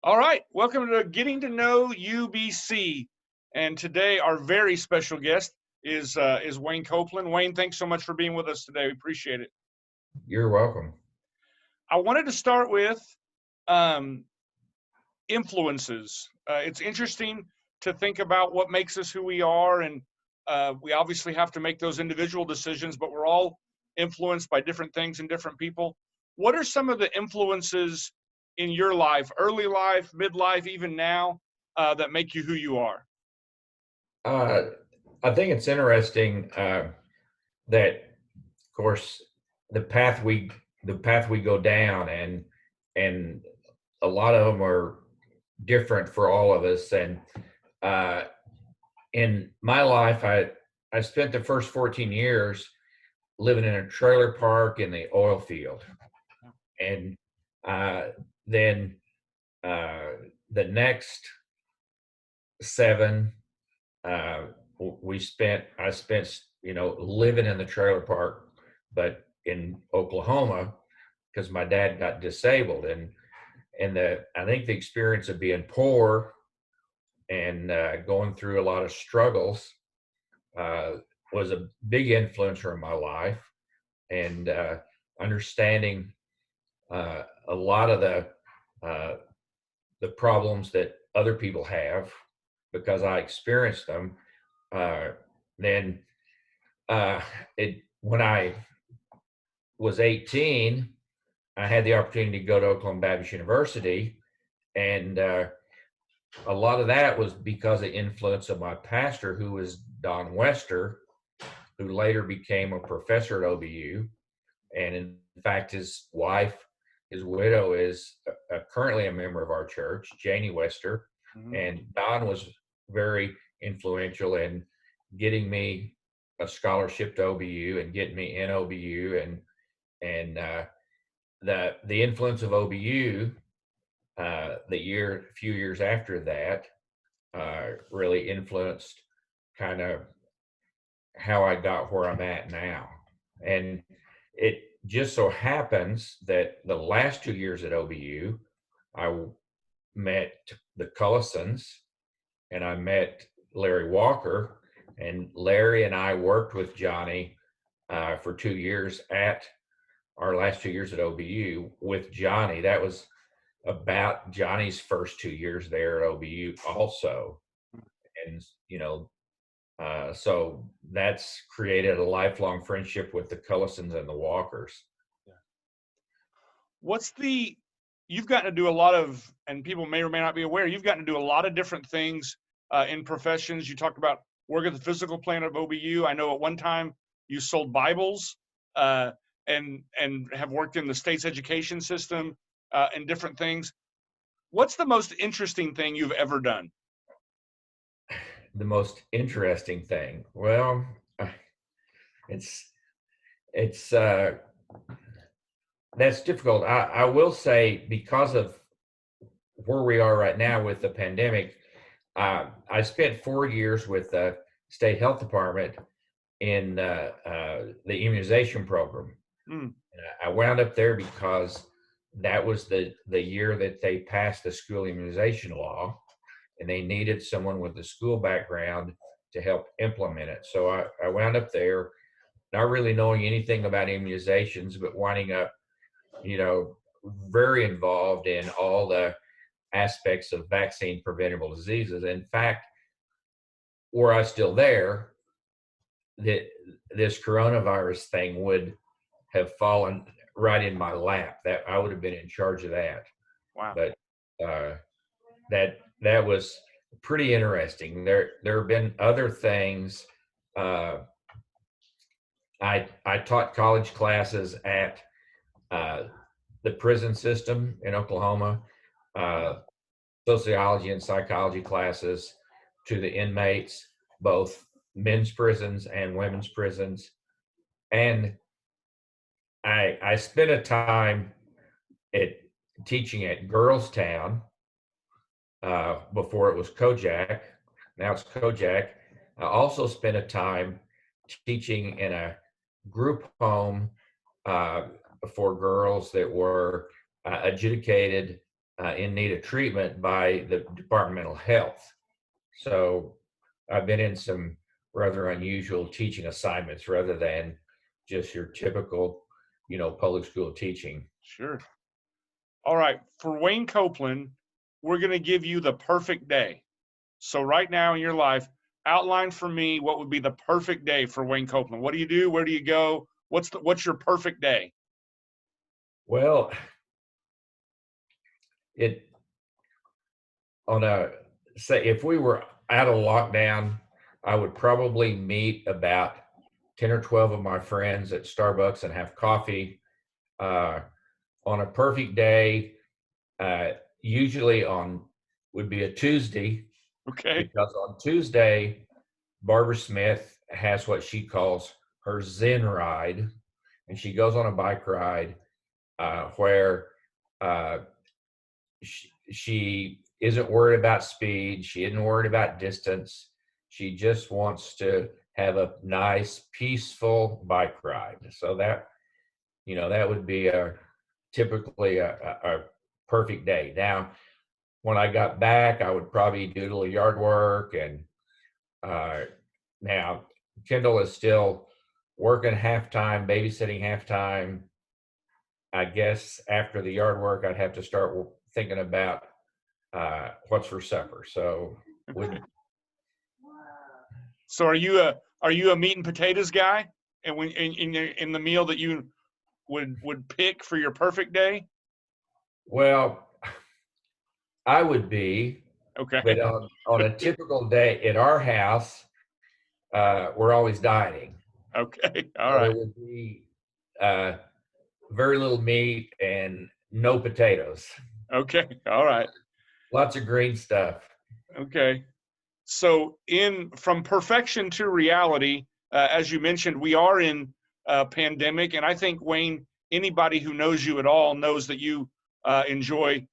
All right, welcome to Getting to Know UBC. And today, our very special guest is Wayne Copeland. Wayne, thanks so much for being with us today. We appreciate it. You're welcome. I wanted to start with um, influences. It's interesting to think about what makes us who we are, and we obviously have to make those individual decisions, but we're all influenced by different things and different people. What are some of the influences in your life, early life, midlife, even now, that make you who you are? Uh, I think it's interesting that, of course, the path we the path we go down, and a lot of them are different for all of us. And uh, in my life, I spent the first 14 years living in a trailer park in the oil field, and uh, then uh, the next seven uh, I spent living in the trailer park, but in Oklahoma because my dad got disabled. And I think the experience of being poor and going through a lot of struggles uh, was a big influencer in my life, and understanding a lot of uh, the problems that other people have because I experienced them. Uh, then it when I was 18, I had the opportunity to go to Oklahoma Baptist University, and a lot of that was because of the influence of my pastor, who was Don Wester, who later became a professor at OBU. And in fact, his wife, his widow, is currently a member of our church, Janie Wester. Mhm. And Don was very influential in getting me a scholarship to OBU and getting me in OBU, and the influence of OBU a few years after that really influenced kind of how I got where I'm at now. And it just so happens that the last 2 years at OBU, I met the Cullisons and I met Larry Walker. And Larry and I worked with Johnny for 2 years at our last 2 years at OBU with Johnny. That was about Johnny's first 2 years there at OBU also. And, so that's created a lifelong friendship with the Cullisons and the Walkers. Yeah. What's the You've gotten to do a lot of, and people may or may not be aware, you've gotten to do a lot of different things in professions. You talked about work at the physical plant of OBU. I know at one time you sold Bibles, uh, and have worked in the state's education system and different things. What's the most interesting thing you've ever done? The most interesting thing, well, it's it's that's difficult. I will say, because of where we are right now with the pandemic, I spent 4 years with the state health department in the immunization program. Mm, I wound up there because that was the year that they passed the school immunization law, and they needed someone with a school background to help implement it. So I wound up there, not really knowing anything about immunizations, but winding up, you know, very involved in all the aspects of vaccine preventable diseases. In fact, were I still there, that this coronavirus thing would have fallen right in my lap. That I would have been in charge of that. wow. But uh, that was pretty interesting. There have been other things. Uh, I taught college classes at uh, the prison system in Oklahoma, uh, sociology and psychology classes to the inmates, both men's prisons and women's prisons. And I spent a time at teaching at Girls Town before it was Kojak. Now it's Kojak. I also spent a time teaching in a group home uh, for girls that were adjudicated in need of treatment by the Department of Mental Health. So I've been in some rather unusual teaching assignments rather than just your typical, public school teaching. Sure. All right. For Wayne Copeland, we're going to give you the perfect day. So right now in your life, outline for me what would be the perfect day for Wayne Copeland. What do you do? Where do you go? What's your perfect day? Well, it on a say if we were out of lockdown, I would probably meet about 10 or 12 of my friends at Starbucks and have coffee. Uh, on a perfect day, usually on would be a Tuesday, Okay. because on Tuesday, Barbara Smith has what she calls her Zen ride, and she goes on a bike ride where uh, she isn't worried about speed. She isn't worried about distance. She just wants to have a nice, peaceful bike ride. So that would be typically a perfect day. Now, when I got back, I would probably do a little yard work. And now Kendall is still working half-time, babysitting half-time. I guess after the yard work, I'd have to start thinking about what's for supper. So would So are you a meat and potatoes guy? And when in the meal that you would pick for your perfect day? well, I would be, Okay. but on a typical day at our house, we're always dieting. Okay. All So there right. would be uh, very little meat and no potatoes. Okay. All right. Lots of green stuff. Okay. So in from perfection to reality, as you mentioned, we are in a pandemic, and I think Wayne, anybody who knows you at all knows that you enjoy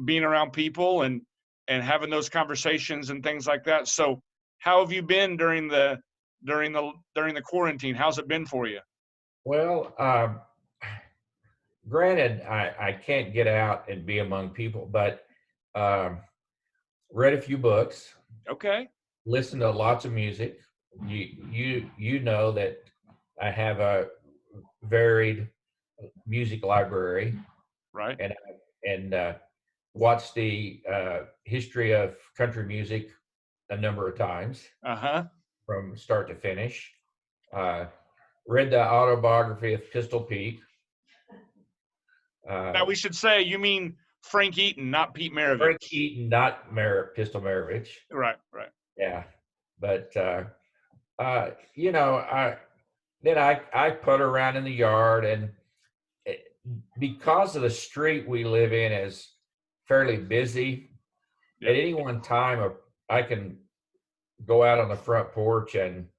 being around people and having those conversations and things like that. So, how have you been during the quarantine? How's it been for you? Well, granted, I can't get out and be among people, but um, read a few books, Okay. listen to lots of music. You know that I have a varied music library, Right. and watched the history of country music a number of times Uh-huh. from start to finish. Uh, Read the autobiography of Pistol Pete. Now Uh, we should say you mean Frank Eaton, not Pete Frank Maravich. Eaton, not Pistol Maravich. Right. Right. Yeah, but I then I put around in the yard, and it, because of the street we live in is fairly busy. At Yep. any one time, I can go out on the front porch and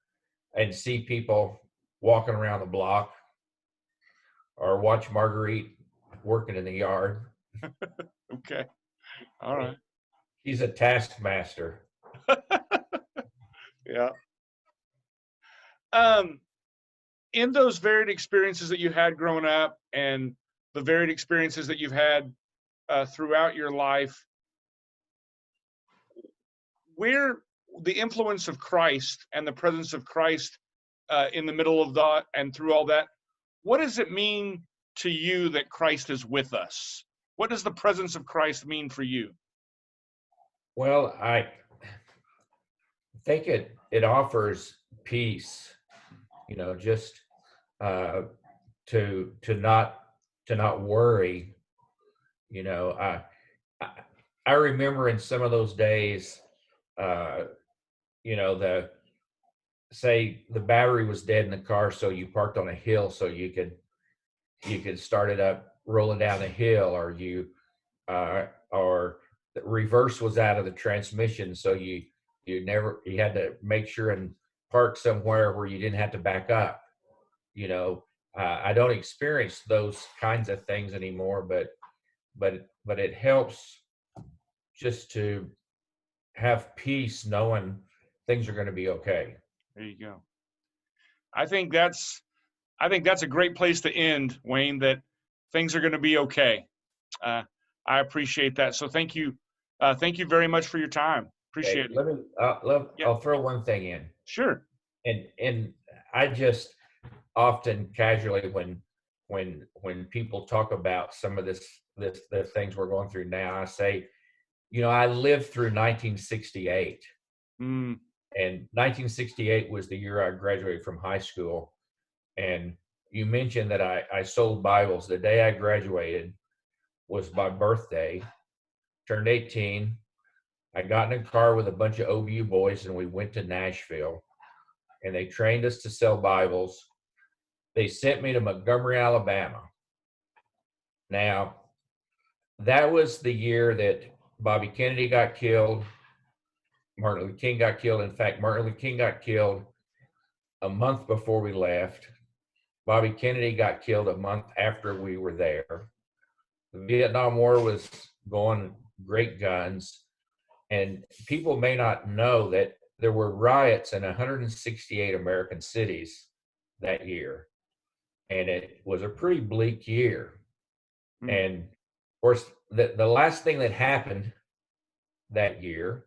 see people walking around the block, or watch Marguerite working in the yard. Okay. All right. He's a taskmaster. Yeah. Um, in those varied experiences that you had growing up and the varied experiences that you've had throughout your life, where the influence of Christ and the presence of Christ in the middle of that and through all that, what does it mean to you that Christ is with us? What does the presence of Christ mean for you? Well, I think it offers peace. Just uh, to not worry. You know, I I remember in some of those days, uh, the say the battery was dead in the car, so you parked on a hill so you could start it up rolling down the hill, or the reverse was out of the transmission, so you had to make sure and park somewhere where you didn't have to back up. I don't experience those kinds of things anymore, but it helps just to have peace knowing things are going to be okay. There you go. I think that's I think that's a great place to end, Wayne. That things are going to be okay. Uh, I appreciate that. So thank you. Thank you very much for your time. Okay, Appreciate it. let me, Yeah, I'll throw one thing in. sure. And I just often casually when people talk about some of the things we're going through now, I say, I lived through 1968, Mm, and 1968 was the year I graduated from high school. And you mentioned that I sold Bibles. The day I graduated was my birthday, turned 18. I got in a car with a bunch of OBU boys and we went to Nashville, and they trained us to sell Bibles. They sent me to Montgomery, Alabama. Now, that was the year that Bobby Kennedy got killed, Martin Luther King got killed. In fact, Martin Luther King got killed a month before we left. Bobby Kennedy got killed a month after we were there. The Vietnam War was going great guns. And people may not know that there were riots in 168 American cities that year. And it was a pretty bleak year. mm, And of course, the last thing that happened that year,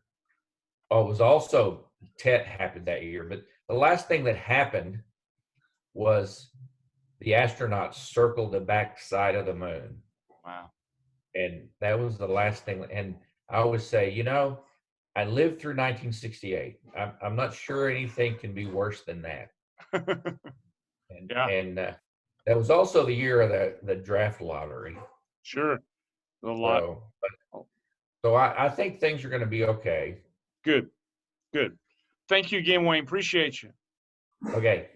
was also Tet happened that year, but the last thing that happened was the astronauts circled the backside of the moon. wow. And that was the last thing. And I always say, I lived through 1968. I'm not sure anything can be worse than that. And Yeah, and that was also the year of the draft lottery. sure. A lot. So, Oh, so I think things are going to be okay. good, good. Thank you again, Wayne. Appreciate you. Okay.